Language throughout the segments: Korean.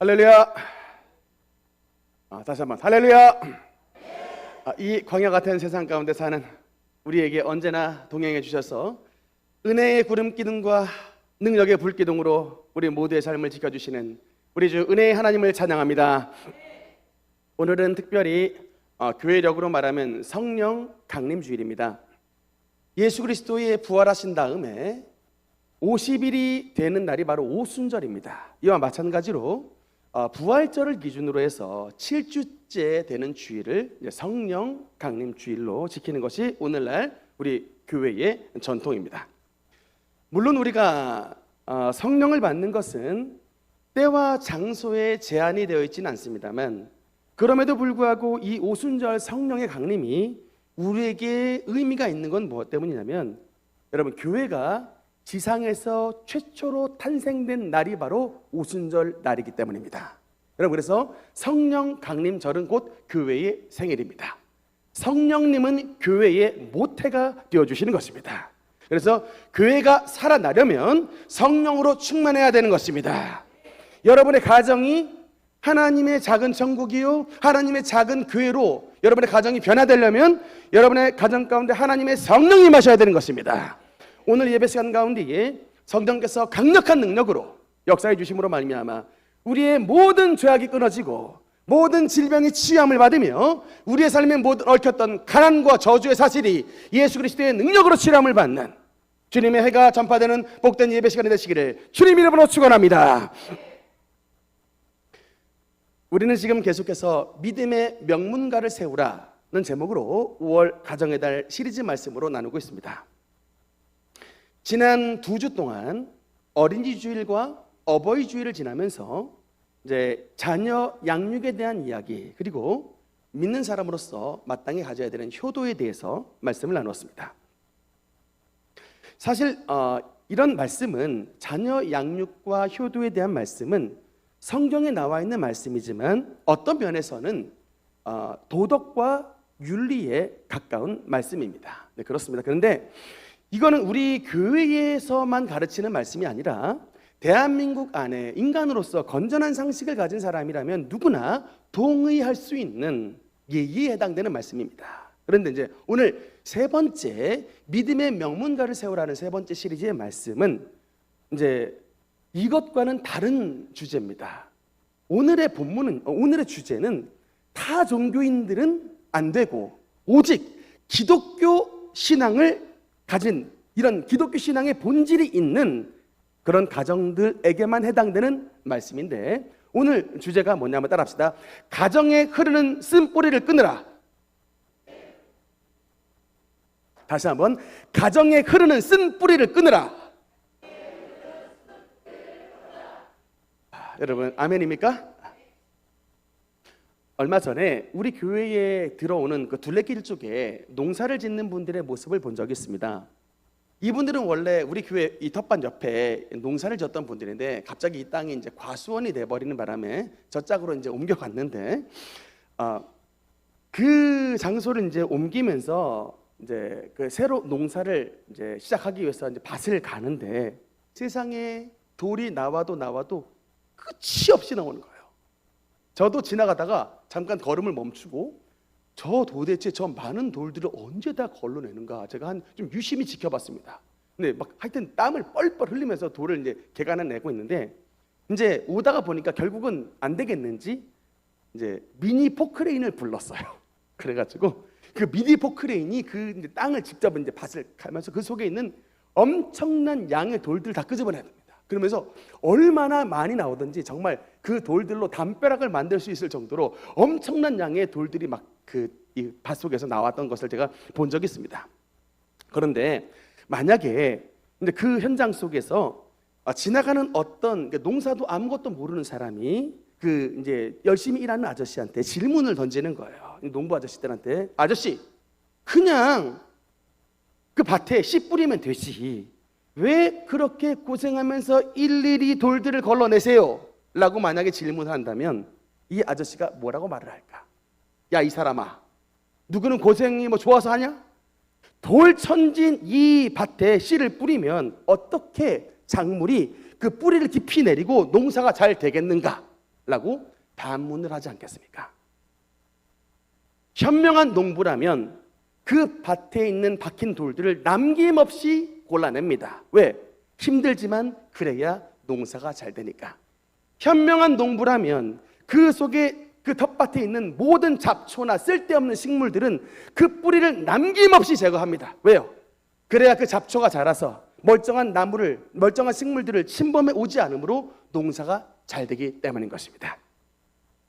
할렐루야. 다시 한번 할렐루야. 이 광야 같은 세상 가운데 사는 우리에게 언제나 동행해 주셔서 은혜의 구름 기둥과 능력의 불 기둥으로 우리 모두의 삶을 지켜주시는 우리 주 은혜의 하나님을 찬양합니다. 오늘은 특별히 교회력으로 말하면 성령 강림 주일입니다. 예수 그리스도의 부활하신 다음에 50일이 되는 날이 바로 오순절입니다. 이와 마찬가지로 부활절을 기준으로 해서 7주째 되는 주일을 성령 강림 주일로 지키는 것이 오늘날 우리 교회의 전통입니다. 물론 우리가 성령을 받는 것은 때와 장소에 제한이 되어 있지는 않습니다만, 그럼에도 불구하고 이 오순절 성령의 강림이 우리에게 의미가 있는 건 무엇 때문이냐면, 여러분, 교회가 지상에서 최초로 탄생된 날이 바로 오순절 날이기 때문입니다. 여러분, 그래서 성령 강림절은 곧 교회의 생일입니다. 성령님은 교회의 모태가 되어주시는 것입니다. 그래서 교회가 살아나려면 성령으로 충만해야 되는 것입니다. 여러분의 가정이 하나님의 작은 천국이요, 하나님의 작은 교회로 여러분의 가정이 변화되려면 여러분의 가정 가운데 하나님의 성령이 임하셔야 되는 것입니다. 오늘 예배 시간 가운데에 성령께서 강력한 능력으로 역사해 주심으로 말미암아 우리의 모든 죄악이 끊어지고 모든 질병이 치유함을 받으며 우리의 삶에 모든 얽혔던 가난과 저주의 사실이 예수 그리스도의 능력으로 치유함을 받는 주님의 해가 전파되는 복된 예배 시간이 되시기를 주님 이름으로 축원합니다. 우리는 지금 계속해서 믿음의 명문가를 세우라는 제목으로 5월 가정의 달 시리즈 말씀으로 나누고 있습니다. 지난 2주 동안 어린이 주일과 어버이 주일을 지나면서 이제 자녀 양육에 대한 이야기, 그리고 믿는 사람으로서 마땅히 가져야 되는 효도에 대해서 말씀을 나누었습니다. 사실 이런 말씀은, 자녀 양육과 효도에 대한 말씀은 성경에 나와 있는 말씀이지만 어떤 면에서는 도덕과 윤리에 가까운 말씀입니다. 네, 그렇습니다. 그런데 이거는 우리 교회에서만 가르치는 말씀이 아니라 대한민국 안에 인간으로서 건전한 상식을 가진 사람이라면 누구나 동의할 수 있는 예의에 해당되는 말씀입니다. 그런데 이제 오늘 세 번째 믿음의 명문가를 세우라는 세 번째 시리즈의 말씀은 이제 이것과는 다른 주제입니다. 오늘의 주제는 타 종교인들은 안 되고 오직 기독교 신앙을 가진, 이런 기독교 신앙의 본질이 있는 그런 가정들에게만 해당되는 말씀인데, 오늘 주제가 뭐냐면 따라합시다. 가정에 흐르는 쓴뿌리를 끊으라. 다시 한번, 가정에 흐르는 쓴뿌리를 끊으라. 여러분, 아멘입니까? 얼마 전에 우리 교회에 들어오는 그 둘레길 쪽에 농사를 짓는 분들의 모습을 본 적이 있습니다. 이분들은 원래 우리 교회 이 텃밭 옆에 농사를 짓던 분들인데 갑자기 이 땅이 이제 과수원이 돼버리는 바람에 저쪽으로 이제 옮겨갔는데, 그 장소를 이제 옮기면서 이제 그 새로 농사를 이제 시작하기 위해서 이제 밭을 가는데 세상에 돌이 나와도 끝이 없이 나오는 거예요. 저도 지나가다가 잠깐 걸음을 멈추고 도대체 저 많은 돌들을 언제 다 걸러내는가 제가 좀 유심히 지켜봤습니다. 근데 막 하여튼 땀을 뻘뻘 흘리면서 돌을 이제 개간을 내고 있는데, 이제 오다가 보니까 결국은 안 되겠는지 이제 미니 포크레인을 불렀어요. 그래가지고 그 미니 포크레인이 그 이제 땅을 직접 이제 밭을 갈면서 그 속에 있는 엄청난 양의 돌들을 다 끄집어내야 됩니다. 그러면서 얼마나 많이 나오든지 정말 그 돌들로 담벼락을 만들 수 있을 정도로 엄청난 양의 돌들이 막 이 밭 속에서 나왔던 것을 제가 본 적이 있습니다. 그런데 만약에 근데 그 현장 속에서 지나가는 어떤 농사도 아무것도 모르는 사람이 그 이제 열심히 일하는 아저씨한테 질문을 던지는 거예요. 농부 아저씨들한테, 아저씨, 그냥 그 밭에 씨 뿌리면 되지, 왜 그렇게 고생하면서 일일이 돌들을 걸러내세요? 라고 만약에 질문을 한다면 이 아저씨가 뭐라고 말을 할까? 야, 이 사람아, 누구는 고생이 뭐 좋아서 하냐? 돌천진 이 밭에 씨를 뿌리면 어떻게 작물이 그 뿌리를 깊이 내리고 농사가 잘 되겠는가? 라고 반문을 하지 않겠습니까? 현명한 농부라면 그 밭에 있는 박힌 돌들을 남김없이 골라냅니다. 왜? 힘들지만 그래야 농사가 잘 되니까. 현명한 농부라면 그 속에 그 텃밭에 있는 모든 잡초나 쓸데없는 식물들은 그 뿌리를 남김없이 제거합니다. 왜요? 그래야 그 잡초가 자라서 멀쩡한 식물들을 침범해 오지 않으므로 농사가 잘 되기 때문인 것입니다.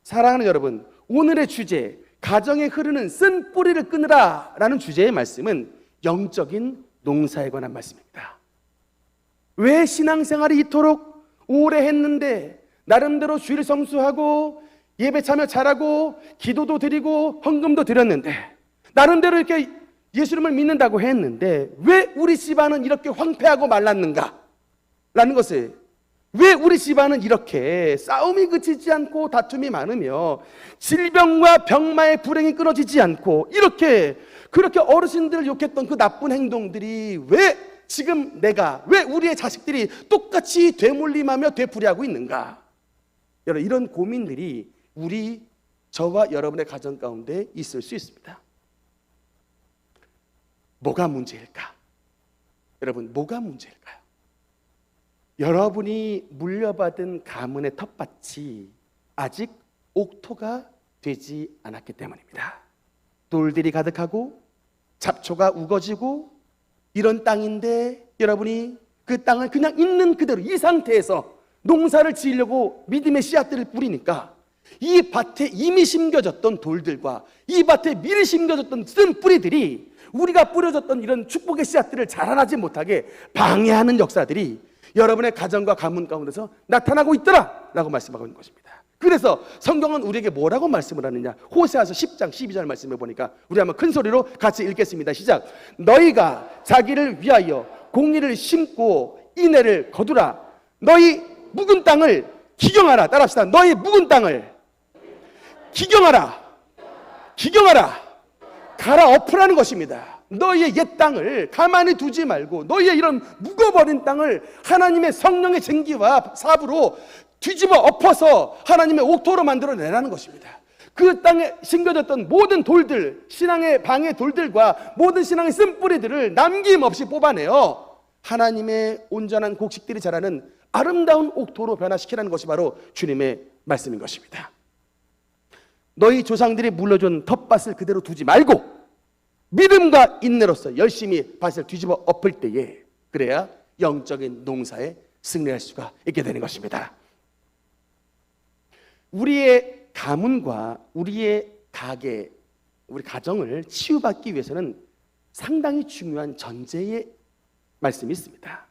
사랑하는 여러분, 오늘의 주제, 가정에 흐르는 쓴 뿌리를 끊으라 라는 주제의 말씀은 영적인 농사에 관한 말씀입니다. 왜 신앙생활이 이토록 오래 했는데 나름대로 주일 성수하고 예배 참여 잘하고 기도도 드리고 헌금도 드렸는데 나름대로 이렇게 예수님을 믿는다고 했는데 왜 우리 집안은 이렇게 황폐하고 말랐는가? 라는 것을, 왜 우리 집안은 이렇게 싸움이 그치지 않고 다툼이 많으며 질병과 병마의 불행이 끊어지지 않고 그렇게 어르신들을 욕했던 그 나쁜 행동들이 왜 지금 왜 우리의 자식들이 똑같이 되물림하며 되풀이하고 있는가? 여러분, 이런 고민들이 저와 여러분의 가정 가운데 있을 수 있습니다. 뭐가 문제일까? 여러분, 뭐가 문제일까요? 여러분이 물려받은 가문의 텃밭이 아직 옥토가 되지 않았기 때문입니다. 돌들이 가득하고 잡초가 우거지고 이런 땅인데 여러분이 그 땅을 그냥 있는 그대로 이 상태에서 농사를 지으려고 믿음의 씨앗들을 뿌리니까 이 밭에 이미 심겨졌던 돌들과 이 밭에 미리 심겨졌던 쓴 뿌리들이 우리가 뿌려졌던 이런 축복의 씨앗들을 자라나지 못하게 방해하는 역사들이 여러분의 가정과 가문 가운데서 나타나고 있더라 라고 말씀하고 있는 것입니다. 그래서 성경은 우리에게 뭐라고 말씀을 하느냐? 호세아서 10장 12절 말씀해 보니까 우리 한번 큰 소리로 같이 읽겠습니다. 시작. 너희가 자기를 위하여 공의를 심고 인애를 거두라. 너희 묵은 땅을 기경하라. 따라합시다. 너희 묵은 땅을 기경하라. 갈아엎으라는 것입니다. 너희의 옛 땅을 가만히 두지 말고 너희의 이런 묵어버린 땅을 하나님의 성령의 쟁기와 삽으로 뒤집어 엎어서 하나님의 옥토로 만들어내라는 것입니다. 그 땅에 심겨졌던 모든 돌들, 신앙의 방해 돌들과 모든 신앙의 쓴뿌리들을 남김없이 뽑아내어 하나님의 온전한 곡식들이 자라는 아름다운 옥토로 변화시키라는 것이 바로 주님의 말씀인 것입니다. 너희 조상들이 물려준 텃밭을 그대로 두지 말고 믿음과 인내로서 열심히 밭을 뒤집어 엎을 때에 그래야 영적인 농사에 승리할 수가 있게 되는 것입니다. 우리의 가문과 우리의 가게, 우리 가정을 치유받기 위해서는 상당히 중요한 전제의 말씀이 있습니다.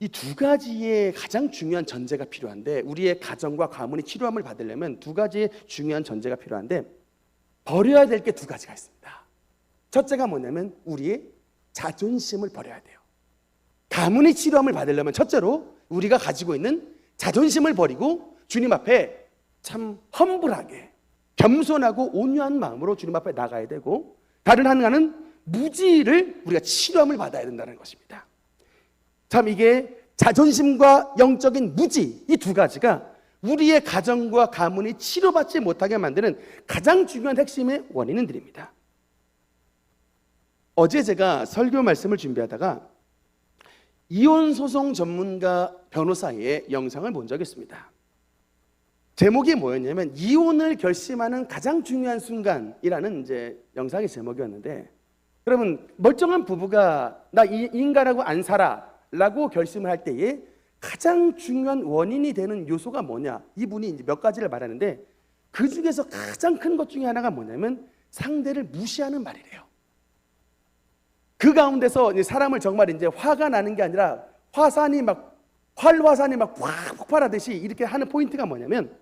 이 두 가지의 가장 중요한 전제가 필요한데 우리의 가정과 가문이 치료함을 받으려면 두 가지의 중요한 전제가 필요한데 버려야 될 게 두 가지가 있습니다. 첫째가 뭐냐면 우리의 자존심을 버려야 돼요. 가문이 치료함을 받으려면 첫째로 우리가 가지고 있는 자존심을 버리고 주님 앞에 참 험불하게 겸손하고 온유한 마음으로 주님 앞에 나가야 되고 다른 하나는 무지를 우리가 치료함을 받아야 된다는 것입니다. 참 이게 자존심과 영적인 무지 이 두 가지가 우리의 가정과 가문이 치료받지 못하게 만드는 가장 중요한 핵심의 원인은 드립니다. 어제 제가 설교 말씀을 준비하다가 이혼 소송 전문가 변호사의 영상을 본 적이 있습니다. 제목이 뭐였냐면 이혼을 결심하는 가장 중요한 순간이라는 이제 영상의 제목이었는데 그러면 멀쩡한 부부가 나 이 인간하고 안 살아 라고 결심을 할 때에 가장 중요한 원인이 되는 요소가 뭐냐? 이분이 이제 몇 가지를 말하는데 그 중에서 가장 큰 것 중에 하나가 뭐냐면 상대를 무시하는 말이래요. 그 가운데서 이제 사람을 정말 이제 화가 나는 게 아니라 활화산이 막 확 폭발하듯이 이렇게 하는 포인트가 뭐냐면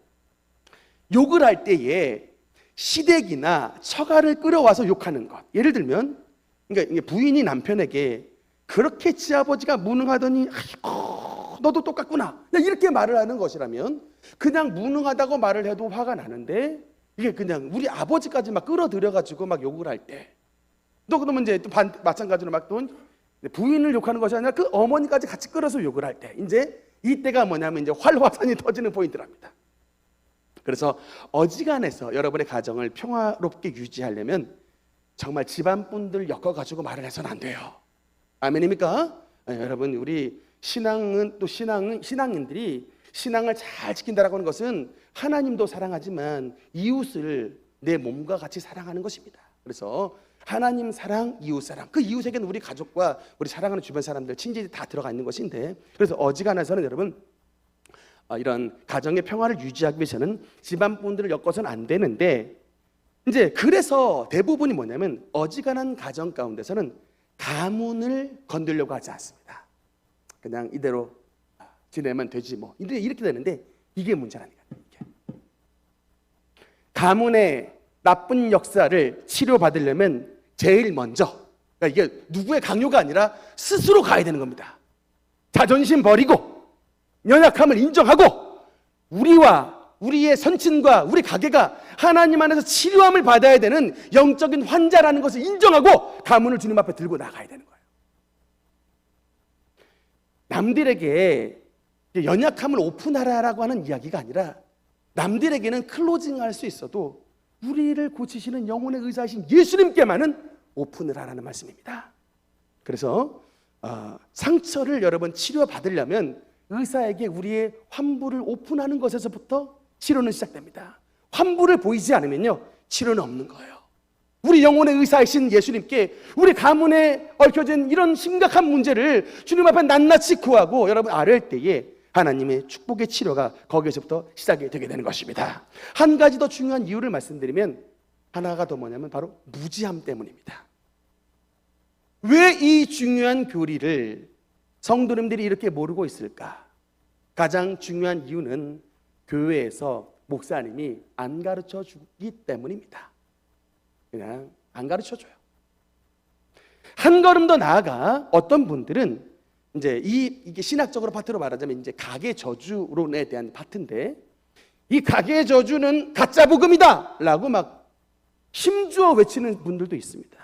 욕을 할 때에 시댁이나 처가를 끌어와서 욕하는 것. 예를 들면 그러니까 부인이 남편에게 그렇게 지아버지가 무능하더니 아이고 너도 똑같구나 이렇게 말을 하는 것이라면 그냥 무능하다고 말을 해도 화가 나는데 이게 그냥 우리 아버지까지 막 끌어들여가지고 막 욕을 할 때 또 그러면 이제 또 마찬가지로 막 또 부인을 욕하는 것이 아니라 그 어머니까지 같이 끌어서 욕을 할 때 이제 이때가 뭐냐면 이제 활화산이 터지는 포인트랍니다. 그래서 어지간해서 여러분의 가정을 평화롭게 유지하려면 정말 집안 분들 엮어가지고 말을 해서는 안 돼요. 아멘입니까? 여러분, 우리 신앙인들이 신앙을 잘 지킨다라고 하는 것은 하나님도 사랑하지만 이웃을 내 몸과 같이 사랑하는 것입니다. 그래서 하나님 사랑, 이웃 사랑, 그 이웃에게는 우리 가족과 우리 사랑하는 주변 사람들, 친지들이 다 들어가 있는 것인데, 그래서 어지간해서는 여러분 이런 가정의 평화를 유지하기 위해서는 집안 분들을 엮어서는 안 되는데, 이제 그래서 대부분이 뭐냐면 어지간한 가정 가운데서는 가문을 건들려고 하지 않습니다. 그냥 이대로 지내면 되지 뭐 이렇게 되는데, 이게 문제라니까요. 가문의 나쁜 역사를 치료받으려면 제일 먼저, 그러니까 이게 누구의 강요가 아니라 스스로 가야 되는 겁니다. 자존심 버리고 연약함을 인정하고 우리의 선친과 우리 가게가 하나님 안에서 치료함을 받아야 되는 영적인 환자라는 것을 인정하고 가문을 주님 앞에 들고 나가야 되는 거예요. 남들에게 연약함을 오픈하라라고 하는 이야기가 아니라, 남들에게는 클로징할 수 있어도 우리를 고치시는 영혼의 의사이신 예수님께만은 오픈을 하라는 말씀입니다. 그래서 상처를 여러분 치료받으려면 의사에게 우리의 환부를 오픈하는 것에서부터 치료는 시작됩니다. 환부를 보이지 않으면요, 치료는 없는 거예요. 우리 영혼의 의사이신 예수님께 우리 가문에 얽혀진 이런 심각한 문제를 주님 앞에 낱낱이 구하고 여러분 아뢰을 때에 하나님의 축복의 치료가 거기에서부터 시작이 되게 되는 것입니다. 한 가지 더 중요한 이유를 말씀드리면, 하나가 더 뭐냐면 바로 무지함 때문입니다. 왜 이 중요한 교리를 성도님들이 이렇게 모르고 있을까? 가장 중요한 이유는 교회에서 목사님이 안 가르쳐 주기 때문입니다. 그냥 안 가르쳐 줘요. 한 걸음 더 나아가 어떤 분들은 이제 이게 신학적으로 파트로 말하자면 이제 가계 저주론에 대한 파트인데, 이 가계 저주는 가짜 복음이다라고 막 힘주어 외치는 분들도 있습니다.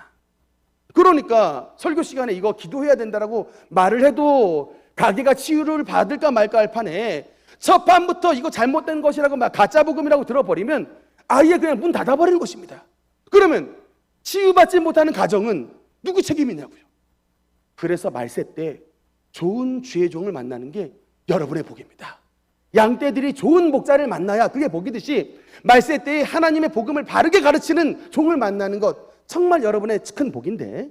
그러니까 설교 시간에 이거 기도해야 된다라고 말을 해도 가게가 치유를 받을까 말까 할 판에 첫 판부터 이거 잘못된 것이라고 막 가짜 복음이라고 들어버리면 아예 그냥 문 닫아버리는 것입니다. 그러면 치유받지 못하는 가정은 누구 책임이냐고요. 그래서 말세 때 좋은 주의 종을 만나는 게 여러분의 복입니다. 양떼들이 좋은 목자를 만나야 그게 복이듯이, 말세 때에 하나님의 복음을 바르게 가르치는 종을 만나는 것 정말 여러분의 큰 복인데,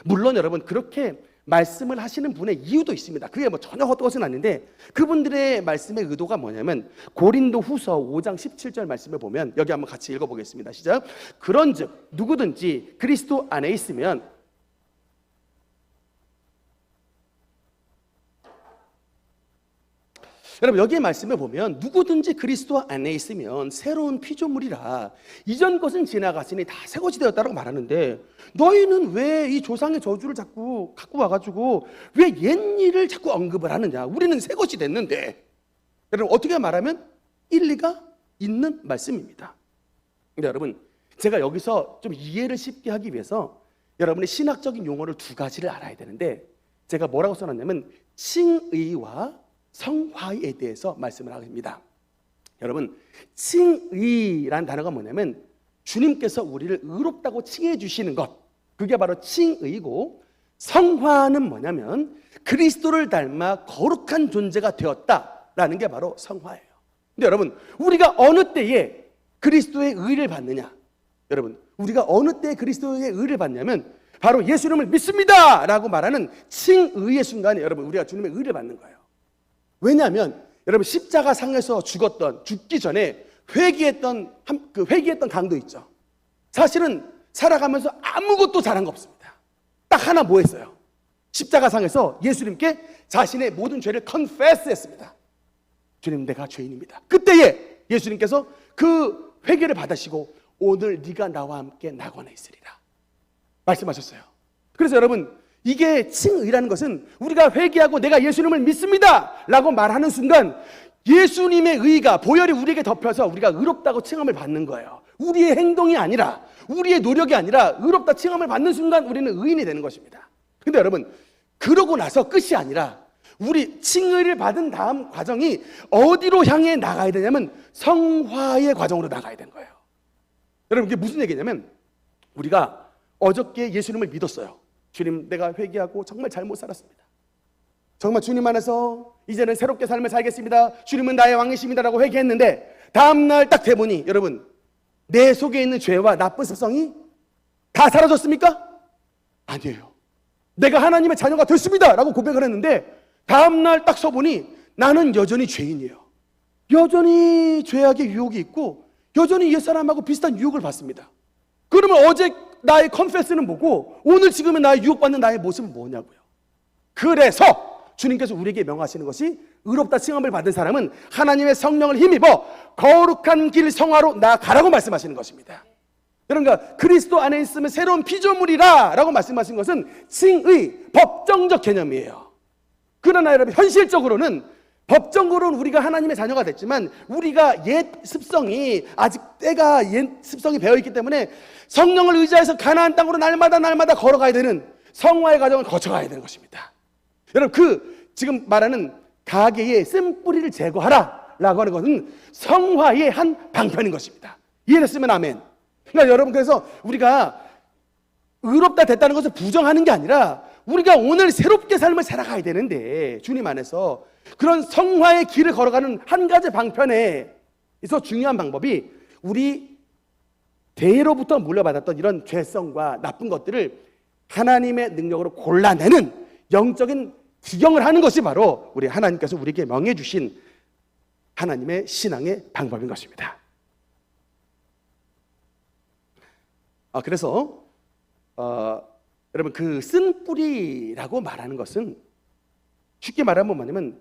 물론 여러분 그렇게 말씀을 하시는 분의 이유도 있습니다. 그게 뭐 전혀 헛것은 아닌데, 그분들의 말씀의 의도가 뭐냐면 고린도 후서 5장 17절 말씀을 보면, 여기 한번 같이 읽어보겠습니다. 시작. 그런즉 누구든지 그리스도 안에 있으면, 여러분 여기의 말씀을 보면 누구든지 그리스도 안에 있으면 새로운 피조물이라 이전 것은 지나갔으니 다 새것이 되었다라고 말하는데, 너희는 왜 이 조상의 저주를 자꾸 갖고 와가지고 왜 옛일을 자꾸 언급을 하느냐? 우리는 새것이 됐는데. 여러분 어떻게 말하면 일리가 있는 말씀입니다. 근데 여러분 제가 여기서 좀 이해를 쉽게 하기 위해서 여러분의 신학적인 용어를 두 가지를 알아야 되는데, 제가 뭐라고 써놨냐면 칭의와 성화에 대해서 말씀을 하겠습니다. 여러분 칭의라는 단어가 뭐냐면 주님께서 우리를 의롭다고 칭해 주시는 것, 그게 바로 칭의고, 성화는 뭐냐면 그리스도를 닮아 거룩한 존재가 되었다라는 게 바로 성화예요. 근데 여러분 우리가 어느 때에 그리스도의 의를 받느냐? 여러분 우리가 어느 때에 그리스도의 의를 받냐면 바로 예수님을 믿습니다 라고 말하는 칭의의 순간에 여러분 우리가 주님의 의를 받는 거예요. 왜냐하면 여러분 십자가 상에서 죽기 전에 회개했던 강도 있죠. 사실은 살아가면서 아무것도 잘한 거 없습니다. 딱 하나 뭐 했어요? 십자가 상에서 예수님께 자신의 모든 죄를 컨페스했습니다. 주님 내가 죄인입니다. 그때에 예수님께서 그 회개를 받으시고 오늘 네가 나와 함께 낙원에 있으리라 말씀하셨어요. 그래서 여러분 이게 칭의라는 것은 우리가 회개하고 내가 예수님을 믿습니다 라고 말하는 순간 예수님의 의가 보혈이 우리에게 덮여서 우리가 의롭다고 칭함을 받는 거예요. 우리의 행동이 아니라 우리의 노력이 아니라 의롭다 칭함을 받는 순간 우리는 의인이 되는 것입니다. 근데 여러분 그러고 나서 끝이 아니라 우리 칭의를 받은 다음 과정이 어디로 향해 나가야 되냐면 성화의 과정으로 나가야 되는 거예요. 여러분, 이게 무슨 얘기냐면 우리가 어저께 예수님을 믿었어요. 주님, 내가 회개하고 정말 잘못 살았습니다. 정말 주님 안에서 이제는 새롭게 삶을 살겠습니다. 주님은 나의 왕이십니다라고 회개했는데 다음날 딱 대보니 여러분, 내 속에 있는 죄와 나쁜 습성이 다 사라졌습니까? 아니에요. 내가 하나님의 자녀가 됐습니다 라고 고백을 했는데 다음날 딱 서보니 나는 여전히 죄인이에요. 여전히 죄악의 유혹이 있고 여전히 옛사람하고 비슷한 유혹을 받습니다. 그러면 어제 나의 컨페스는 뭐고 오늘 지금의 나의 유혹받는 나의 모습은 뭐냐고요. 그래서 주님께서 우리에게 명하시는 것이 의롭다 칭함을 받은 사람은 하나님의 성령을 힘입어 거룩한 길 성화로 나아가라고 말씀하시는 것입니다. 그러니까 그리스도 안에 있으면 새로운 피조물이라 라고 말씀하신 것은 칭의, 법정적 개념이에요. 그러나 여러분, 현실적으로는 법정으로는 우리가 하나님의 자녀가 됐지만 우리가 옛 습성이 아직 때가 옛 습성이 배어있기 때문에 성령을 의지해서 가나안 땅으로 날마다 걸어가야 되는 성화의 과정을 거쳐가야 되는 것입니다. 여러분, 지금 말하는 가계의 쓴뿌리를 제거하라 라고 하는 것은 성화의 한 방편인 것입니다. 이해됐으면 아멘. 그러니까 여러분, 그래서 우리가 의롭다 됐다는 것을 부정하는 게 아니라 우리가 오늘 새롭게 삶을 살아가야 되는데 주님 안에서 그런 성화의 길을 걸어가는 한 가지 방편에서 중요한 방법이 우리 대로부터 물려받았던 이런 죄성과 나쁜 것들을 하나님의 능력으로 골라내는 영적인 기경을 하는 것이 바로 우리 하나님께서 우리에게 명해 주신 하나님의 신앙의 방법인 것입니다. 그래서 여러분, 그 쓴뿌리라고 말하는 것은 쉽게 말하면 뭐냐면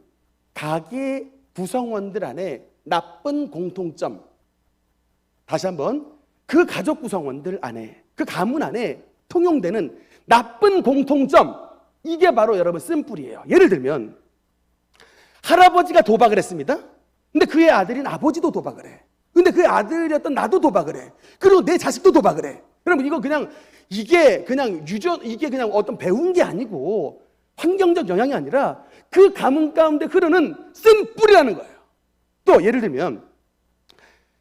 가계 구성원들 안에 나쁜 공통점, 다시 한번 그 가족 구성원들 안에, 그 가문 안에 통용되는 나쁜 공통점, 이게 바로 여러분 쓴뿌리예요. 예를 들면 할아버지가 도박을 했습니다. 근데 그의 아들인 아버지도 도박을 해. 근데 그의 아들이었던 나도 도박을 해. 그리고 내 자식도 도박을 해. 여러분, 이거 이게 그냥 어떤 배운 게 아니고 환경적 영향이 아니라 그 가문 가운데 흐르는 쓴뿌리라는 거예요. 또 예를 들면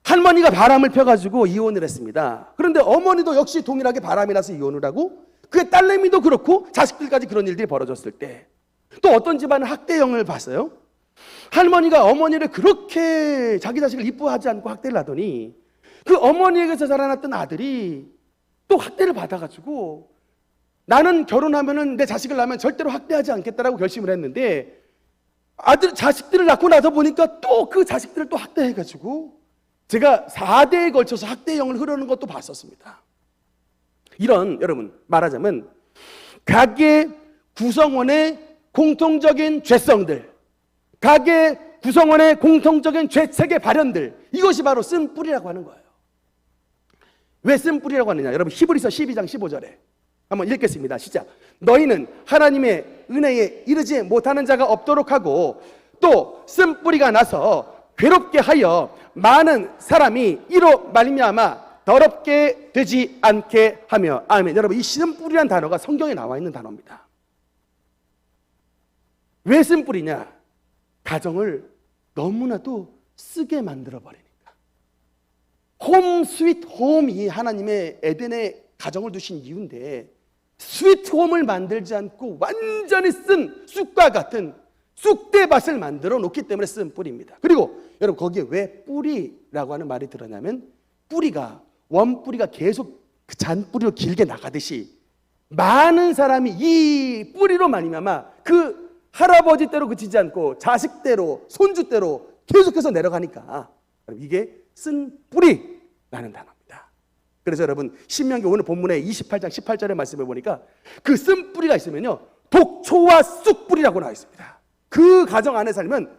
할머니가 바람을 펴가지고 이혼을 했습니다. 그런데 어머니도 역시 동일하게 바람이 나서 이혼을 하고 그의 딸내미도 그렇고 자식들까지 그런 일들이 벌어졌을 때 또 어떤 집안은 학대형을 봤어요. 할머니가 어머니를 그렇게 자기 자식을 이뻐하지 않고 학대를 하더니 그 어머니에게서 자라났던 아들이 또 학대를 받아가지고 나는 결혼하면은 내 자식을 낳으면 절대로 학대하지 않겠다라고 결심을 했는데 자식들을 낳고 나서 보니까 또 그 자식들을 또 학대해가지고 제가 4대에 걸쳐서 학대형을 흐르는 것도 봤었습니다. 이런, 여러분, 말하자면 가계 구성원의 공통적인 죄성들, 가계 구성원의 공통적인 죄책의 발현들, 이것이 바로 쓴뿌리라고 하는 거예요. 왜 쓴뿌리라고 하느냐? 여러분, 히브리서 12장 15절에 한번 읽겠습니다. 시작. 너희는 하나님의 은혜에 이르지 못하는 자가 없도록 하고 또 쓴뿌리가 나서 괴롭게 하여 많은 사람이 이로 말미암아 더럽게 되지 않게 하며. 아멘. 여러분, 이 쓴뿌리란 단어가 성경에 나와 있는 단어입니다. 왜 쓴뿌리냐? 가정을 너무나도 쓰게 만들어 버리니까. 홈 스윗 홈이 하나님의 에덴에 가정을 두신 이유인데 스윗 홈을 만들지 않고 완전히 쓴 쑥과 같은 쑥대밭을 만들어 놓기 때문에 쓴 뿌리입니다. 그리고 여러분, 거기에 왜 뿌리라고 하는 말이 들어냐면 원뿌리가 계속 그 잔뿌리로 길게 나가듯이 많은 사람이 이 뿌리로 말미암아 그 할아버지 때로 그치지 않고 자식 때로 손주 때로 계속해서 내려가니까 이게 쓴 뿌리라는 단어입니다. 그래서 여러분, 신명기 오늘 본문에 28장 18절의 말씀을 보니까 그 쓴 뿌리가 있으면요 독초와 쑥뿌리라고 나와 있습니다. 그 가정 안에 살면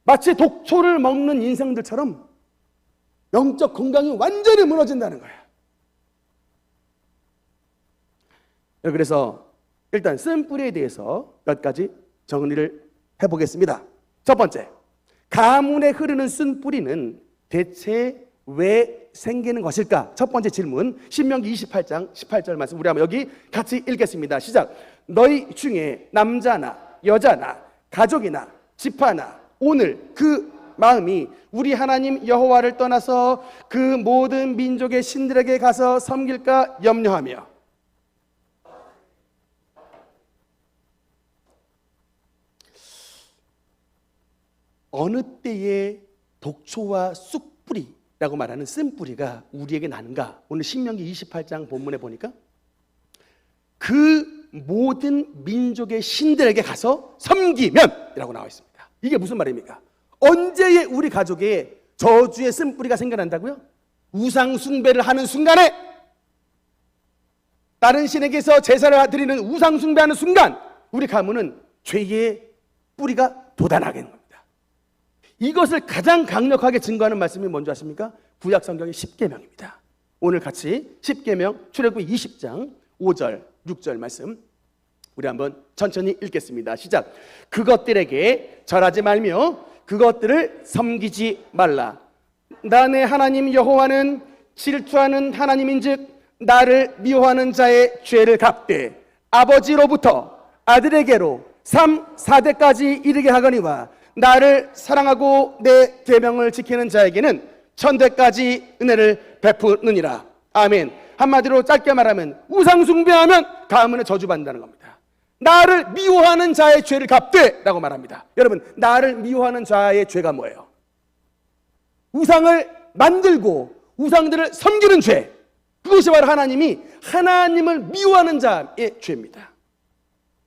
마치 독초를 먹는 인생들처럼 영적 건강이 완전히 무너진다는 거예요. 그래서 일단 쓴 뿌리에 대해서 몇 가지 정리를 해보겠습니다. 첫 번째, 가문에 흐르는 쓴 뿌리는 대체 왜 생기는 것일까? 첫 번째 질문, 신명기 28장 18절 말씀 우리 한번 여기 같이 읽겠습니다. 시작. 너희 중에 남자나 여자나 가족이나 지파나 오늘 그 마음이 우리 하나님 여호와를 떠나서 그 모든 민족의 신들에게 가서 섬길까 염려하며 어느 때에 독초와 쑥뿌리라고 말하는 쓴뿌리가 우리에게 나는가? 오늘 신명기 28장 본문에 보니까 그 모든 민족의 신들에게 가서 섬기면 이라고 나와 있습니다. 이게 무슨 말입니까? 언제에 우리 가족에 저주의 쓴뿌리가 생겨난다고요? 우상 숭배를 하는 순간에, 다른 신에게서 제사를 드리는 우상 숭배하는 순간 우리 가문은 죄의 뿌리가 돋아나게 되는 겁니다. 이것을 가장 강력하게 증거하는 말씀이 뭔지 아십니까? 구약 성경의 십계명입니다. 오늘 같이 십계명 출애굽기 20장 5절 6절 말씀 우리 한번 천천히 읽겠습니다. 시작. 그것들에게 절하지 말며 그것들을 섬기지 말라. 나 내 하나님 여호와는 질투하는 하나님인즉 나를 미워하는 자의 죄를 갚되 아버지로부터 아들에게로 3, 4대까지 이르게 하거니와 나를 사랑하고 내 계명을 지키는 자에게는 1000대까지 은혜를 베푸느니라. 아멘. 한마디로 짧게 말하면 우상 숭배하면 가문에 저주받는다는 겁니다. 나를 미워하는 자의 죄를 갚되 라고 말합니다. 여러분, 나를 미워하는 자의 죄가 뭐예요? 우상을 만들고 우상들을 섬기는 죄. 그것이 바로 하나님을 미워하는 자의 죄입니다.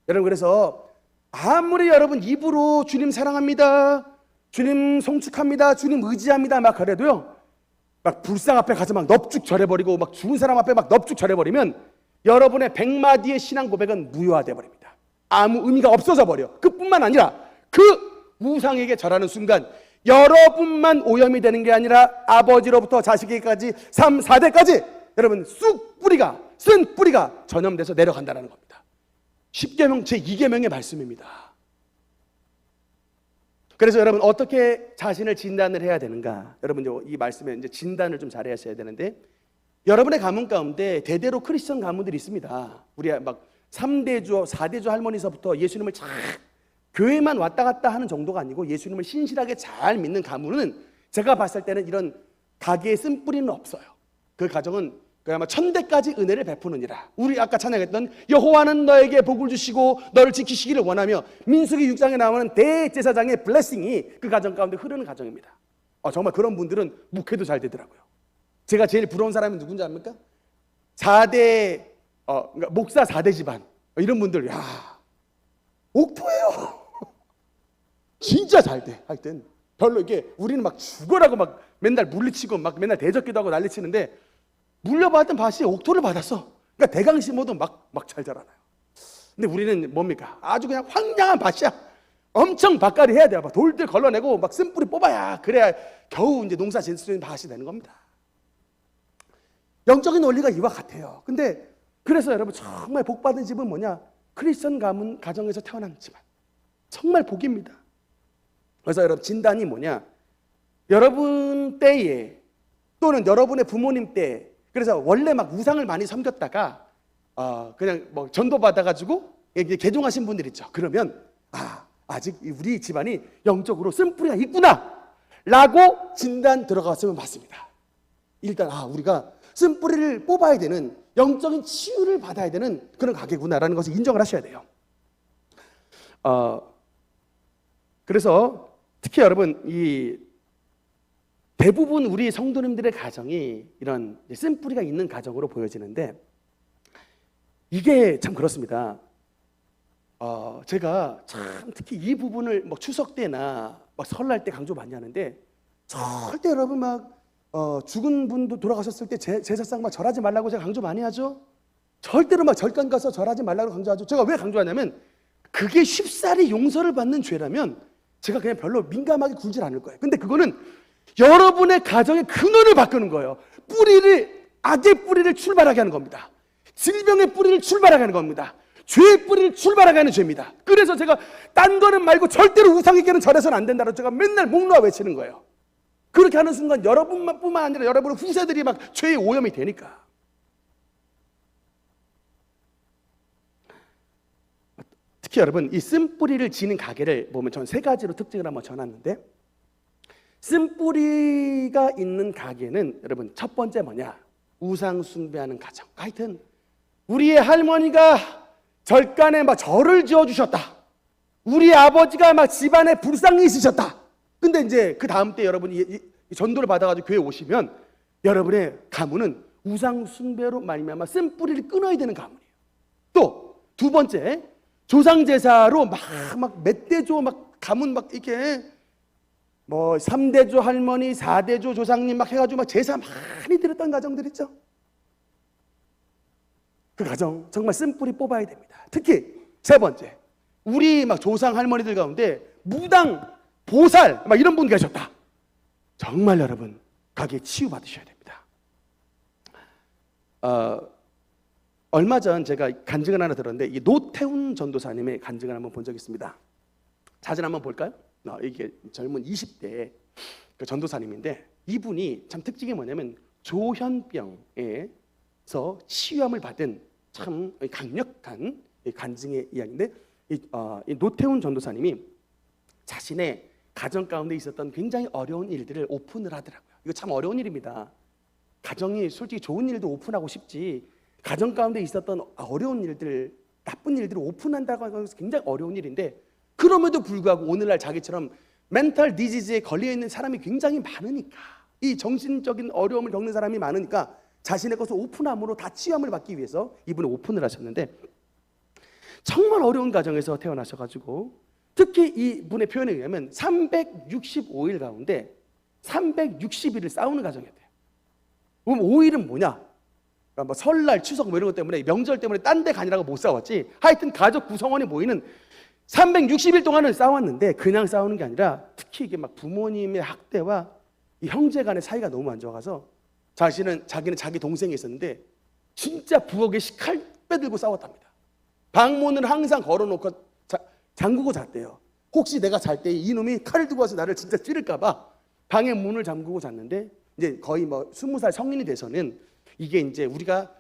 여러분, 그래서 아무리 여러분 입으로 주님 사랑합니다, 주님 송축합니다, 주님 의지합니다 막 그래도요, 막 불상 앞에 가서 막 넙죽 절해버리고 막 죽은 사람 앞에 막 넙죽 절해버리면 여러분의 100마디의 신앙 고백은 무효화돼 버립니다. 아무 의미가 없어져 버려. 그뿐만 아니라 그 우상에게 절하는 순간 여러분만 오염이 되는 게 아니라 아버지로부터 자식에게까지 3, 4대까지 여러분 쓴 뿌리가 전염돼서 내려간다는 겁니다. 십계명 제2계명의 말씀입니다. 그래서 여러분 어떻게 자신을 진단을 해야 되는가? 여러분 이 말씀에 이제 진단을 좀 잘하셔야 되는데, 여러분의 가문 가운데 대대로 크리스천 가문들이 있습니다. 우리 막 3대주, 4대주 할머니서부터 예수님을 잘 교회만 왔다 갔다 하는 정도가 아니고 예수님을 신실하게 잘 믿는 가문은 제가 봤을 때는 이런 가게의 쓴뿌리는 없어요. 그 가정은 그야말로 1000대까지 은혜를 베푸느니라. 우리 아까 찬양했던 여호와는 너에게 복을 주시고 너를 지키시기를 원하며 민수기 6장에 나오는 대제사장의 블레싱이 그 가정 가운데 흐르는 가정입니다. 정말 그런 분들은 목회도 잘 되더라고요. 제가 제일 부러운 사람이 누군지 압니까? 4대 그러니까 목사 4대 집안 이런 분들, 야 옥토예요. 진짜 잘 돼. 하여튼 별로 이게 우리는 막 죽어라고 막 맨날 물리치고 막 맨날 대적기도 하고 난리치는데 물려받은 밭이 옥토를 받았어. 그러니까 대강시모도 막 잘 자라나요. 근데 우리는 뭡니까? 아주 그냥 황량한 밭이야. 엄청 밭갈이 해야 돼요. 막 돌들 걸러내고 막 쓴뿌리 뽑아야 그래야 겨우 이제 농사 지을 수 있는 밭이 되는 겁니다. 영적인 원리가 이와 같아요. 근데 그래서 여러분 정말 복받은 집은 뭐냐? 크리스천 가문 가정에서 태어난 집안. 정말 복입니다. 그래서 여러분 진단이 뭐냐? 여러분 때에 또는 여러분의 부모님 때, 그래서 원래 막 우상을 많이 섬겼다가 그냥 뭐 전도 받아가지고 개종하신 분들 있죠. 그러면 아직 우리 집안이 영적으로 쓴뿌리가 있구나 라고 진단 들어갔으면 맞습니다. 일단 우리가 쓴뿌리를 뽑아야 되는, 영적인 치유를 받아야 되는 그런 가게구나라는 것을 인정을 하셔야 돼요. 그래서 특히 여러분 이 대부분 우리 성도님들의 가정이 이런 쓴뿌리가 있는 가정으로 보여지는데, 이게 참 그렇습니다. 제가 참 특히 이 부분을 뭐 추석 때나 막 설날 때 강조 많이 하는데, 절대 여러분 막 죽은 분도 돌아가셨을 때 제사상 막 절하지 말라고 제가 강조 많이 하죠. 절대로 막 절간 가서 절하지 말라고 강조하죠. 제가 왜 강조하냐면 그게 쉽사리 용서를 받는 죄라면 제가 그냥 별로 민감하게 굴질 않을 거예요. 근데 그거는 여러분의 가정의 근원을 바꾸는 거예요. 악의 뿌리를 출발하게 하는 겁니다. 질병의 뿌리를 출발하게 하는 겁니다. 죄의 뿌리를 출발하게 하는 죄입니다. 그래서 제가 딴 거는 말고 절대로 우상에게는 절해서는 안 된다고 제가 맨날 목 놓아 외치는 거예요. 그렇게 하는 순간 여러분뿐만 아니라 여러분의 후세들이 막 죄의 오염이 되니까. 특히 여러분 이 쓴뿌리를 지는 가게를 보면 전 세 가지로 특징을 한번 전놨는데, 쓴뿌리가 있는 가게는 여러분 첫 번째 뭐냐? 우상 숭배하는 가정. 하여튼 우리의 할머니가 절간에 막 절을 지어 주셨다. 우리 아버지가 막 집안에 불상이 있으셨다. 근데 이제 그 다음 때 여러분이 이 전도를 받아가지고 교회 오시면 여러분의 가문은 우상 숭배로 말미암아 쓴뿌리를 끊어야 되는 가문이에요. 또 두 번째, 조상 제사로 막 멧돼조 막 가문 막 이렇게 뭐 3대조 할머니, 4대조 조상님 막 해가지고 막 제사 많이 드렸던 가정들 있죠. 그 가정 정말 쓴뿌리 뽑아야 됩니다. 특히 세 번째, 우리 막 조상 할머니들 가운데 무당, 보살 막 이런 분 계셨다. 정말 여러분 가게 치유 받으셔야 됩니다. 얼마 전 제가 간증을 하나 들었는데, 이 노태훈 전도사님의 간증을 한번 본 적이 있습니다. 사진 한번 볼까요? 이게 젊은 20대 그 전도사님인데, 이분이 참 특징이 뭐냐면 조현병에서 치유함을 받은 참 강력한 간증의 이야기인데, 이 노태훈 전도사님이 자신의 가정 가운데 있었던 굉장히 어려운 일들을 오픈을 하더라고요. 이거 참 어려운 일입니다. 가정이 솔직히 좋은 일도 오픈하고 싶지, 가정 가운데 있었던 어려운 일들, 나쁜 일들을 오픈한다고 하는 것은 굉장히 어려운 일인데, 그럼에도 불구하고 오늘날 자기처럼 멘탈 디지즈에 걸려있는 사람이 굉장히 많으니까, 이 정신적인 어려움을 겪는 사람이 많으니까 자신의 것을 오픈함으로 다 치유함을 받기 위해서 이분이 오픈을 하셨는데, 정말 어려운 가정에서 태어나셔가지고 특히 이분의 표현에 의하면 365일 가운데 360일을 싸우는 가정이었대요. 그럼 5일은 뭐냐? 그러니까 뭐 설날, 추석 뭐 이런 것 때문에, 명절 때문에 딴 데 가느라고 못 싸웠지, 하여튼 가족 구성원이 모이는 360일 동안은 싸웠는데, 그냥 싸우는 게 아니라 특히 이게 막 부모님의 학대와 이 형제 간의 사이가 너무 안 좋아가서 자기는 자기 동생이 있었는데 진짜 부엌에 칼 빼들고 싸웠답니다. 방문을 항상 걸어놓고 잠그고 잤대요. 혹시 내가 잘 때 이놈이 칼을 들고 와서 나를 진짜 찌를까봐 방에 문을 잠그고 잤는데, 이제 거의 뭐 20살 성인이 돼서는 이게 이제 우리가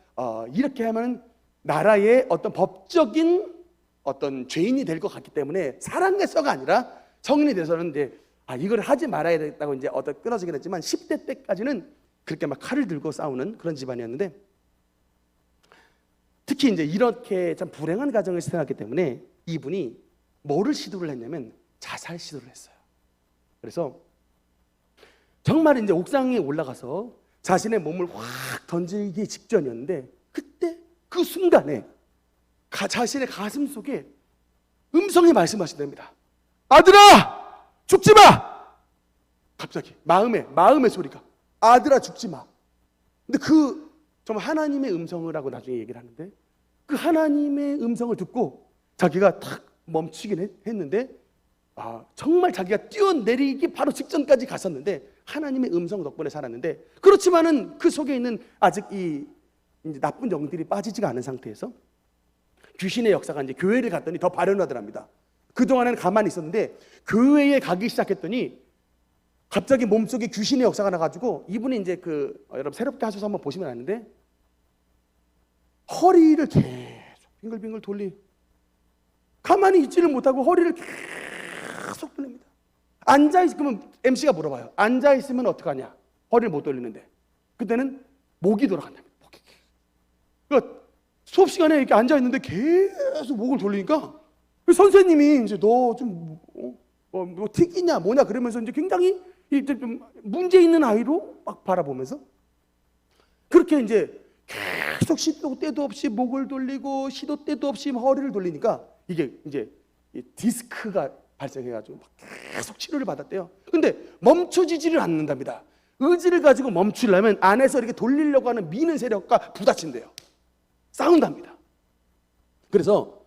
이렇게 하면 나라의 어떤 법적인 어떤 죄인이 될 것 같기 때문에 사랑해서가 아니라 성인이 돼서는 이제 이걸 하지 말아야 되겠다고 이제 끊어지긴 했지만, 10대 때까지는 그렇게 막 칼을 들고 싸우는 그런 집안이었는데, 특히 이제 이렇게 참 불행한 가정에서 태어났기 때문에 이분이 뭐를 시도를 했냐면 자살 시도를 했어요. 그래서 정말 이제 옥상에 올라가서 자신의 몸을 확 던지기 직전이었는데, 그때 그 순간에 자신의 가슴 속에 음성이 말씀하신답니다. 아들아, 죽지 마! 갑자기 마음의 소리가, 아들아 죽지 마. 근데 그 정말 하나님의 음성을 하고 나중에 얘기를 하는데, 그 하나님의 음성을 듣고 자기가 탁 멈추긴 했는데, 정말 자기가 뛰어내리기 바로 직전까지 갔었는데 하나님의 음성 덕분에 살았는데, 그렇지만은 그 속에 있는 아직 이 이제 나쁜 영들이 빠지지가 않은 상태에서 귀신의 역사가 이제 교회를 갔더니 더 발현하더랍니다. 그동안에는 가만히 있었는데 교회에 가기 시작했더니 갑자기 몸속에 귀신의 역사가 나가지고, 이분이 이제 여러분 새롭게 하셔서 한번 보시면 아는데, 허리를 계속 빙글빙글 가만히 있지를 못하고 허리를 계속 돌립니다. 앉아있으면 MC가 물어봐요. 앉아있으면 어떡하냐? 허리를 못 돌리는데. 그때는 목이 돌아간답니다. 그러니까 수업 시간에 이렇게 앉아있는데 계속 목을 돌리니까 선생님이 이제 너 좀 뭐 틱이냐 뭐냐 그러면서 이제 굉장히 이제 좀 문제 있는 아이로 막 바라보면서 그렇게 이제 계속 시도 때도 없이 목을 돌리고 시도 때도 없이 허리를 돌리니까 이게 이제 디스크가 발생해가지고 막 계속 치료를 받았대요. 근데 멈춰지지를 않는답니다. 의지를 가지고 멈추려면 안에서 이렇게 돌리려고 하는 미는 세력과 부딪힌대요. 싸운답니다. 그래서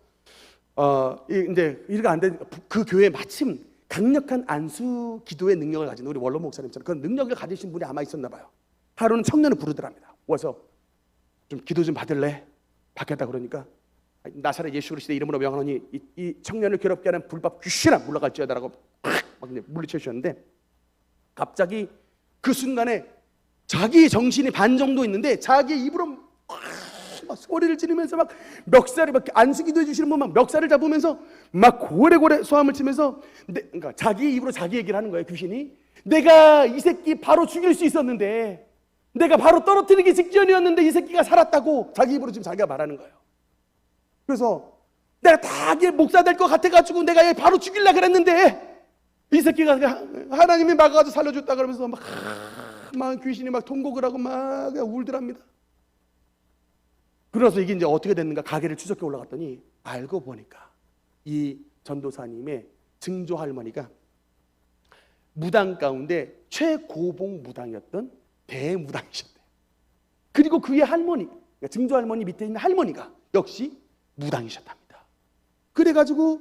이제 이렇게 안 된 그 교회에 마침 강력한 안수 기도의 능력을 가진 우리 원로 목사님처럼 그런 능력을 가지신 분이 아마 있었나 봐요. 하루는 청년을 부르더랍니다. 와서 좀 기도 좀 받을래? 받겠다 그러니까, 나사렛 예수 그리스도의 이름으로 명하노니 이 청년을 괴롭게 하는 불법 귀신아 물러갈지어다라고 막 물리쳐 주셨는데, 갑자기 그 순간에 자기 정신이 반 정도 있는데 자기 입으로 막 소리를 지르면서 막 멱살을 막 안수기도 해주시는 분 막 멱살을 잡으면서 막 고래고래 소함을 치면서 그러니까 자기 입으로 자기 얘기를 하는 거예요. 귀신이 내가 이 새끼 바로 죽일 수 있었는데, 내가 바로 떨어뜨리기 직전이었는데 이 새끼가 살았다고 자기 입으로 지금 자기가 말하는 거예요. 그래서 내가 다 목사 될 것 같아가지고 내가 얘 바로 죽이려고 그랬는데 이 새끼가 하나님이 막아가지고 살려줬다 그러면서 막 귀신이 막 통곡을 하고 막 울더랍니다. 그래서 이게 이제 어떻게 됐는가 가게를 추적해 올라갔더니 알고 보니까 이 전도사님의 증조 할머니가 무당 가운데 최고봉 무당이었던 대무당이셨대요. 그리고 그의 할머니, 그러니까 증조 할머니 밑에 있는 할머니가 역시 무당이셨답니다. 그래가지고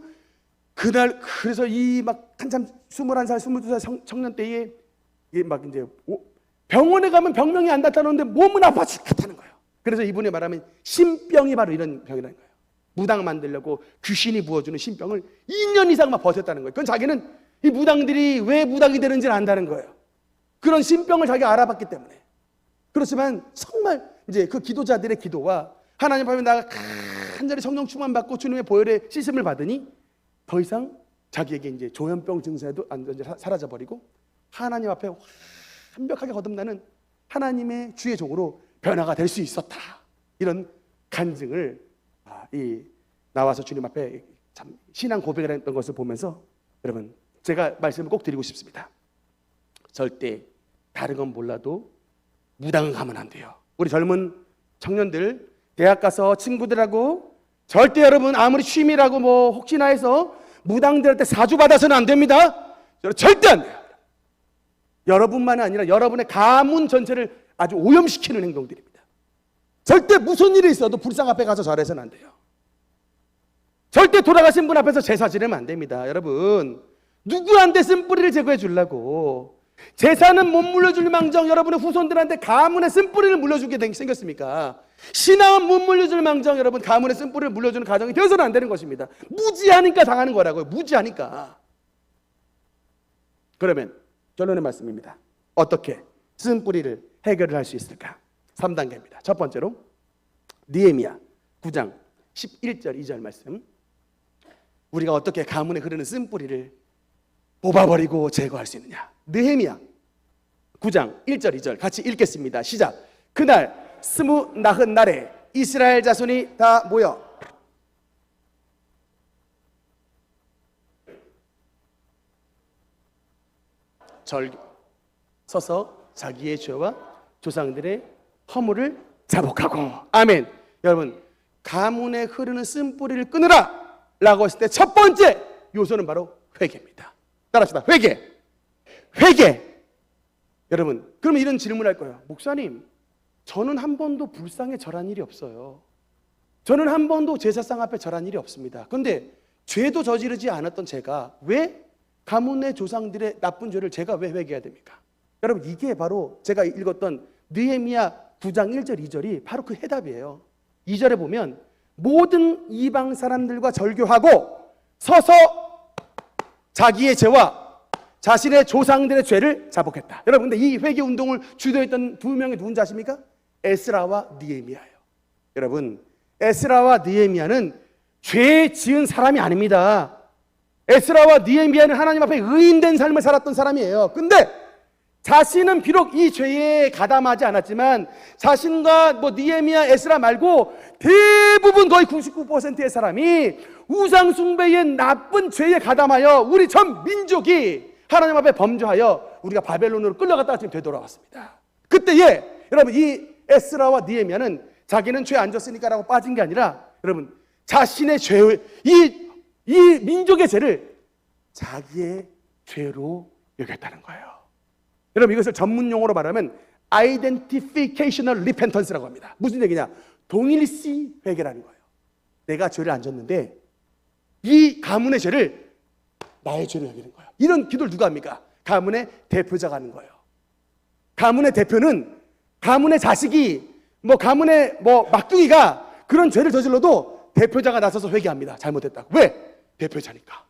그날 그래서 이 막 한참 21살, 22살 청년 때에 막 이제 병원에 가면 병명이 안 나타나는데 몸은 아파 죽겠다는 거예요. 그래서 이분이 말하면 신병이 바로 이런 병이라는 거예요. 무당 만들려고 귀신이 부어주는 신병을 2년 이상 막 버텼다는 거예요. 그건 자기는 이 무당들이 왜 무당이 되는지를 안다는 거예요. 그런 신병을 자기가 알아봤기 때문에. 그렇지만 정말 이제 그 기도자들의 기도와 하나님 앞에 나가 간절히 성령 충만 받고 주님의 보혈의 씻음을 받으니 더 이상 자기에게 이제 조현병 증세도 사라져 버리고 하나님 앞에 완벽하게 거듭나는 하나님의 주의 종으로 변화가 될 수 있었다. 이런 간증을 나와서 주님 앞에 참 신앙 고백을 했던 것을 보면서 여러분 제가 말씀을 꼭 드리고 싶습니다. 절대 다른 건 몰라도 무당은 가면 안 돼요. 우리 젊은 청년들 대학 가서 친구들하고 절대 여러분 아무리 취미라고 뭐 혹시나 해서 무당들한테 사주 받아서는 안 됩니다. 절대 안 돼요. 여러분만이 아니라 여러분의 가문 전체를 아주 오염시키는 행동들입니다. 절대 무슨 일이 있어도 불상 앞에 가서 절해서는 안 돼요. 절대 돌아가신 분 앞에서 제사 지내면 안 됩니다. 여러분 누구한테 쓴뿌리를 제거해 주려고 제사는 못 물려줄 망정 여러분의 후손들한테 가문의 쓴뿌리를 물려주게 생겼습니까? 신앙은 못 물려줄 망정 여러분 가문의 쓴뿌리를 물려주는 가정이 되어서는 안 되는 것입니다. 무지하니까 당하는 거라고요. 무지하니까. 그러면 결론의 말씀입니다. 어떻게 쓴뿌리를 해결을 할 수 있을까? 3단계입니다. 첫 번째로 느헤미야 9장 11절 2절 말씀. 우리가 어떻게 가문에 흐르는 쓴뿌리를 뽑아버리고 제거할 수 있느냐. 느헤미야 9장 1절 2절 같이 읽겠습니다. 시작. 그날 29날에 이스라엘 자손이 다 모여 서서 자기의 죄와 조상들의 허물을 자복하고. 아멘. 여러분 가문에 흐르는 쓴뿌리를 끊으라 라고 했을 때 첫 번째 요소는 바로 회개입니다. 따라합시다. 회개. 여러분 그러면 이런 질문을 할 거예요. 목사님 저는 한 번도 불상에 절한 일이 없어요. 저는 한 번도 제사상 앞에 절한 일이 없습니다. 그런데 죄도 저지르지 않았던 제가 왜 가문의 조상들의 나쁜 죄를 제가 왜 회개해야 됩니까? 여러분 이게 바로 제가 읽었던 느헤미야 9장 1절 2절이 바로 그 해답이에요. 2절에 보면 모든 이방 사람들과 절교하고 서서 자기의 죄와 자신의 조상들의 죄를 자복했다. 여러분 근데 이 회개 운동을 주도했던 두 명이 누군지 아십니까? 에스라와 느헤미야예요. 여러분 에스라와 느헤미야는 죄 지은 사람이 아닙니다. 에스라와 느헤미야는 하나님 앞에 의인된 삶을 살았던 사람이에요. 근데 자신은 비록 이 죄에 가담하지 않았지만 자신과 느헤미야, 에스라 말고 대부분 거의 99%의 사람이 우상 숭배의 나쁜 죄에 가담하여 우리 전 민족이 하나님 앞에 범죄하여 우리가 바벨론으로 끌려갔다가 지금 되돌아왔습니다. 그때에 여러분 이 에스라와 느헤미야는 자기는 죄 안 졌으니까라고 빠진 게 아니라 여러분 자신의 죄, 이 민족의 죄를 자기의 죄로 여겼다는 거예요. 여러분 이것을 전문 용어로 말하면 identificational repentance라고 합니다. 무슨 얘기냐? 동일시 회개라는 거예요. 내가 죄를 안 졌는데 이 가문의 죄를 나의 죄로 여기는 거예요. 이런 기도를 누가 합니까? 가문의 대표자가 하는 거예요. 가문의 대표는 가문의 자식이 가문의 막둥이가 그런 죄를 저질러도 대표자가 나서서 회개합니다. 잘못했다고. 왜? 대표자니까.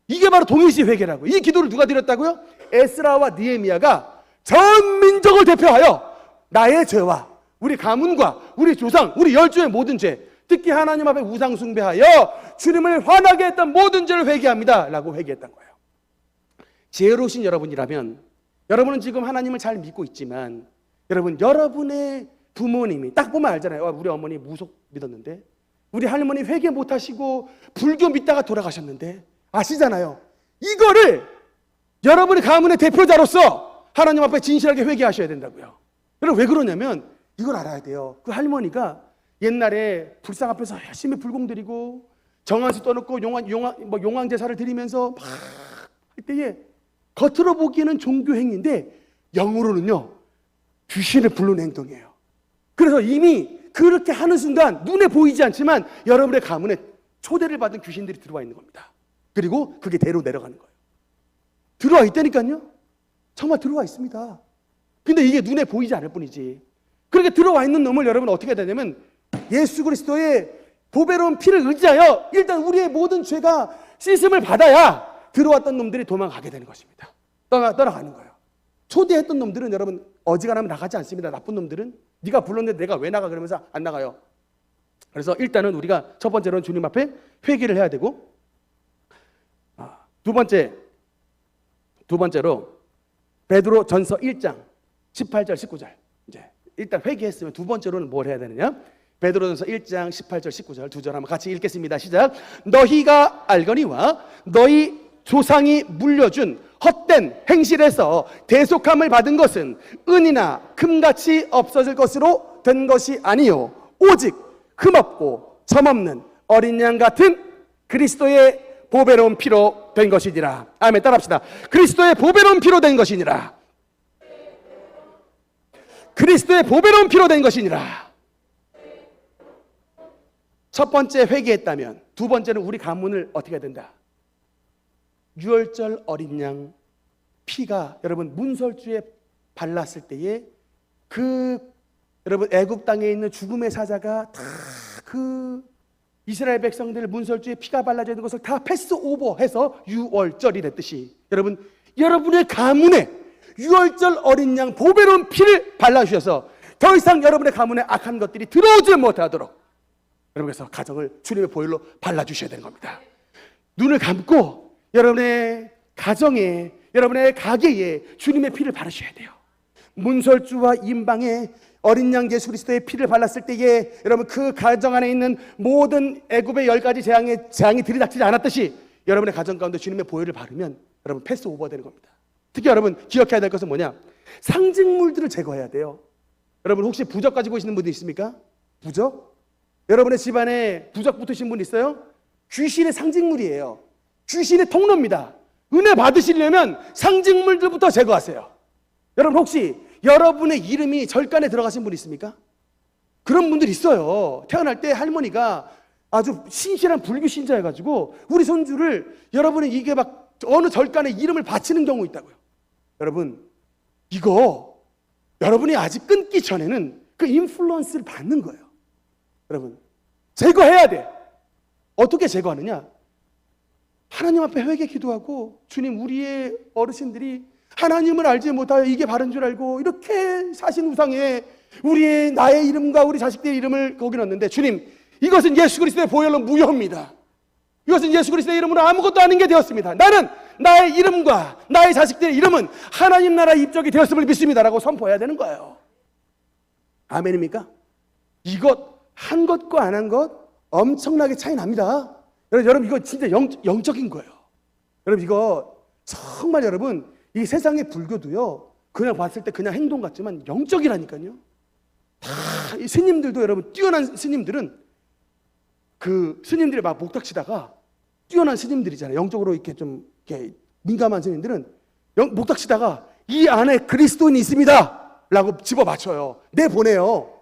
이게 바로 동일시 회개라고. 이 기도를 누가 드렸다고요? 에스라와 느헤미야가 전 민족을 대표하여 나의 죄와 우리 가문과 우리 조상, 우리 열조의 모든 죄, 특히 하나님 앞에 우상 숭배하여 주님을 화나게 했던 모든 죄를 회개합니다 라고 회개했던 거예요. 지혜로우신 여러분이라면, 여러분은 지금 하나님을 잘 믿고 있지만 여러분, 여러분의 부모님이 딱 보면 알잖아요. 우리 어머니 무속 믿었는데, 우리 할머니 회개 못하시고 불교 믿다가 돌아가셨는데, 아시잖아요. 이거를 여러분의 가문의 대표자로서 하나님 앞에 진실하게 회개하셔야 된다고요. 여러분, 왜 그러냐면 이걸 알아야 돼요. 그 할머니가 옛날에 불상 앞에서 열심히 불공 드리고 정한수 떠놓고 용왕 제사를 드리면서 막 할 때에 겉으로 보기에는 종교 행위인데 영으로는요 귀신을 부르는 행동이에요. 그래서 이미 그렇게 하는 순간 눈에 보이지 않지만 여러분의 가문에 초대를 받은 귀신들이 들어와 있는 겁니다. 그리고 그게 대로 내려가는 거예요. 들어와 있다니까요. 정말 들어와 있습니다. 근데 이게 눈에 보이지 않을 뿐이지. 그렇게 들어와 있는 놈을 여러분 어떻게 해야 되냐면 예수 그리스도의 보배로운 피를 의지하여 일단 우리의 모든 죄가 씻음을 받아야 들어왔던 놈들이 도망가게 되는 것입니다. 떠나가는 거예요. 초대했던 놈들은 여러분 어지간하면 나가지 않습니다. 나쁜 놈들은 네가 불렀는데 내가 왜 나가 그러면서 안 나가요. 그래서 일단은 우리가 첫 번째로는 주님 앞에 회개를 해야 되고, 두 번째로 베드로 전서 1장 18절 19절. 이제 일단 회개했으면 두 번째로는 뭘 해야 되느냐? 베드로전서 1장 18절 19절 두 절 한번 같이 읽겠습니다. 시작. 너희가 알거니와 너희 조상이 물려준 헛된 행실에서 대속함을 받은 것은 은이나 금같이 없어질 것으로 된 것이 아니요 오직 흠없고 점없는 어린 양 같은 그리스도의 보배로운 피로 된 것이니라. 아멘. 따라합시다. 그리스도의 보배로운 피로 된 것이니라. 그리스도의 보배로운 피로 된 것이니라. 첫 번째 회개했다면 두 번째는 우리 가문을 어떻게 해야 된다? 유월절 어린 양 피가 여러분 문설주에 발랐을 때에 여러분 애굽 땅에 있는 죽음의 사자가 다 그 이스라엘 백성들 문설주에 피가 발라져 있는 것을 다 패스 오버해서 유월절이 됐듯이 여러분 여러분의 가문에 유월절 어린 양 보배로운 피를 발라주셔서 더 이상 여러분의 가문에 악한 것들이 들어오지 못하도록 여러분께서 가정을 주님의 보혈로 발라주셔야 되는 겁니다. 눈을 감고 여러분의 가정에 여러분의 가게에 주님의 피를 바르셔야 돼요. 문설주와 임방에 어린 양 예수 그리스도의 피를 발랐을 때에 여러분 그 가정 안에 있는 모든 애굽의 10가지 재앙이 들이닥치지 않았듯이 여러분의 가정 가운데 주님의 보혈을 바르면 여러분 패스 오버 되는 겁니다. 특히 여러분 기억해야 될 것은 뭐냐? 상징물들을 제거해야 돼요. 여러분 혹시 부적 가지고 계시는 분들 있습니까? 부적? 여러분의 집안에 부적 붙으신 분 있어요? 귀신의 상징물이에요. 귀신의 통로입니다. 은혜 받으시려면 상징물들부터 제거하세요. 여러분 혹시 여러분의 이름이 절간에 들어가신 분 있습니까? 그런 분들 있어요. 태어날 때 할머니가 아주 신실한 불교 신자여가지고 우리 손주를 여러분이 이게 막 어느 절간에 이름을 바치는 경우 있다고요. 여러분 이거 여러분이 아직 끊기 전에는 그 인플루언스를 받는 거예요. 여러분 제거해야 돼. 어떻게 제거하느냐? 하나님 앞에 회개 기도하고 주님 우리의 어르신들이 하나님을 알지 못하여 이게 바른 줄 알고 이렇게 사신 우상에 나의 이름과 우리 자식들의 이름을 거기 넣었는데 주님 이것은 예수 그리스도의 보혈로 무효입니다. 이것은 예수 그리스도의 이름으로 아무것도 아닌 게 되었습니다. 나는 나의 이름과 나의 자식들의 이름은 하나님 나라 입적이 되었음을 믿습니다 라고 선포해야 되는 거예요. 아멘입니까? 이것 한 것과 안 한 것 엄청나게 차이 납니다. 여러분 이거 진짜 영적인 거예요. 여러분 이거 정말 여러분 이 세상의 불교도요 그냥 봤을 때 그냥 행동 같지만 영적이라니까요. 다 이 스님들도 여러분 뛰어난 스님들은 그 스님들이 막 목탁치다가 뛰어난 스님들이잖아요. 영적으로 이렇게 좀 이렇게 민감한 스님들은 목탁치다가 이 안에 그리스도인이 있습니다 라고 집어맞춰요. 내보내요.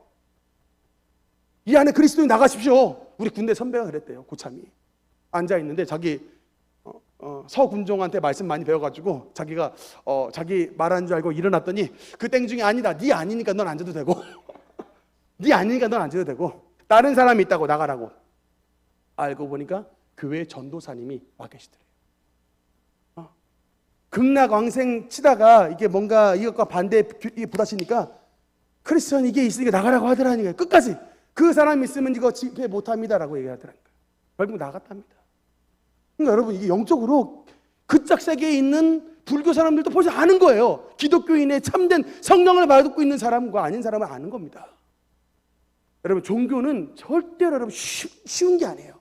이 안에 그리스도인 나가십시오. 우리 군대 선배가 그랬대요. 고참이 앉아있는데 자기 서군종한테 말씀 많이 배워가지고 자기가 자기 말하는 줄 알고 일어났더니 그 땡중이 아니다. 네 아니니까 넌 앉아도 되고 네 아니니까 넌 앉아도 되고 다른 사람이 있다고 나가라고. 알고 보니까 교회 전도사님이 와 계시더래요. 극락왕생 치다가 이게 뭔가 이것과 반대에 부딪히니까 크리스천 이게 있으니까 나가라고 하더라니까요. 끝까지 그 사람 있으면 이거 집회 못합니다라고 얘기하더라니까요. 결국 나갔답니다. 그러니까 여러분 이게 영적으로 그 짝세계에 있는 불교 사람들도 벌써 아는 거예요. 기독교인의 참된 성령을 받고 있는 사람과 아닌 사람을 아는 겁니다. 여러분 종교는 절대로 여러분 쉬운 게 아니에요.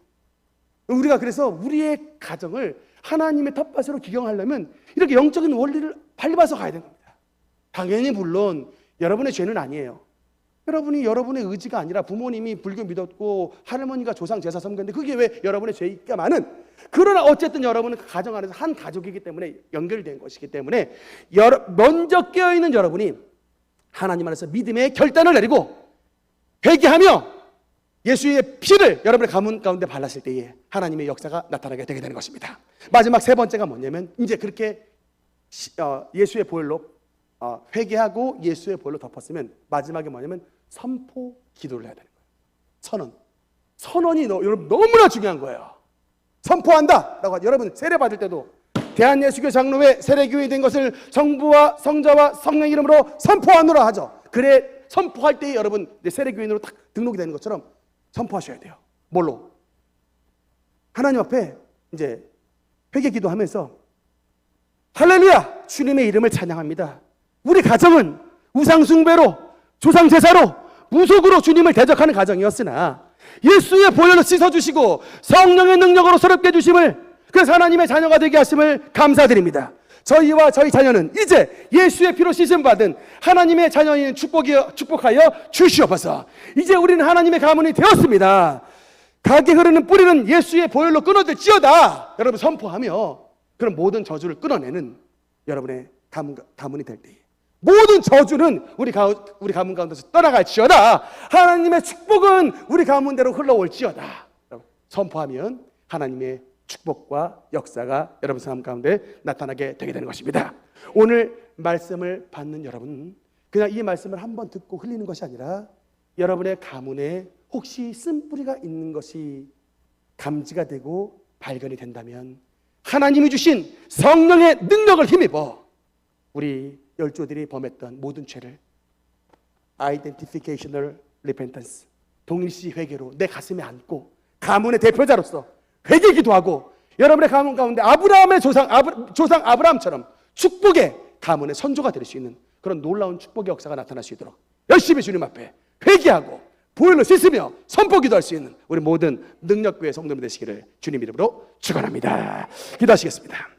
우리가 그래서 우리의 가정을 하나님의 텃밭으로 기경하려면 이렇게 영적인 원리를 밟아서 가야 되는 겁니다. 당연히 물론 여러분의 죄는 아니에요. 여러분이 여러분의 의지가 아니라 부모님이 불교 믿었고 할머니가 조상 제사 섬겼는데 그게 왜 여러분의 죄일까마는, 그러나 어쨌든 여러분은 그 가정 안에서 한 가족이기 때문에 연결된 것이기 때문에 먼저 깨어있는 여러분이 하나님 안에서 믿음의 결단을 내리고 회개하며 예수의 피를 여러분의 가문 가운데 발랐을 때에 하나님의 역사가 나타나게 되게 되는 것입니다. 마지막 세 번째가 뭐냐면 이제 그렇게 예수의 보혈로 회개하고 예수의 보혈로 덮었으면 마지막에 뭐냐면 선포 기도를 해야 되는 거예요. 선언이 여러분 너무나 중요한 거예요. 선포한다 라고 하죠. 여러분 세례 받을 때도 대한예수교 장로회 세례교인이 된 것을 성부와 성자와 성령 이름으로 선포하노라 하죠. 그래 선포할 때 여러분 세례교인으로 딱 등록이 되는 것처럼 선포하셔야 돼요. 뭘로? 하나님 앞에 이제 회개 기도하면서 할렐루야 주님의 이름을 찬양합니다. 우리 가정은 우상숭배로 조상제사로 무속으로 주님을 대적하는 가정이었으나 예수의 보혈로 씻어주시고 성령의 능력으로 새롭게 해주심을, 그래서 하나님의 자녀가 되게 하심을 감사드립니다. 저희와 저희 자녀는 이제 예수의 피로 씻음받은 하나님의 자녀인 축복하여 주시옵소서. 이제 우리는 하나님의 가문이 되었습니다. 각에 흐르는 뿌리는 예수의 보혈로 끊어질지어다 여러분 선포하며, 그런 모든 저주를 끊어내는 여러분의 가문이 될 때에 모든 저주는 우리 가문 가운데서 떠나갈지어다. 하나님의 축복은 우리 가문대로 흘러올지어다. 선포하면 하나님의 축복과 역사가 여러분 삶 가운데 나타나게 되게 되는 것입니다. 오늘 말씀을 받는 여러분, 그냥 이 말씀을 한번 듣고 흘리는 것이 아니라 여러분의 가문에 혹시 쓴뿌리가 있는 것이 감지가 되고 발견이 된다면 하나님이 주신 성령의 능력을 힘입어 우리 열조들이 범했던 모든 죄를 Identificational Repentance, 동일시 회개로 내 가슴에 안고 가문의 대표자로서 회개 기도하고 여러분의 가문 가운데 아브라함의 조상 아브라함처럼 축복의 가문의 선조가 될 수 있는 그런 놀라운 축복의 역사가 나타날 수 있도록 열심히 주님 앞에 회개하고 보혈로 씻으며 선포 기도할 수 있는 우리 모든 능력교회 성도들 되시기를 주님 이름으로 축원합니다. 기도하시겠습니다.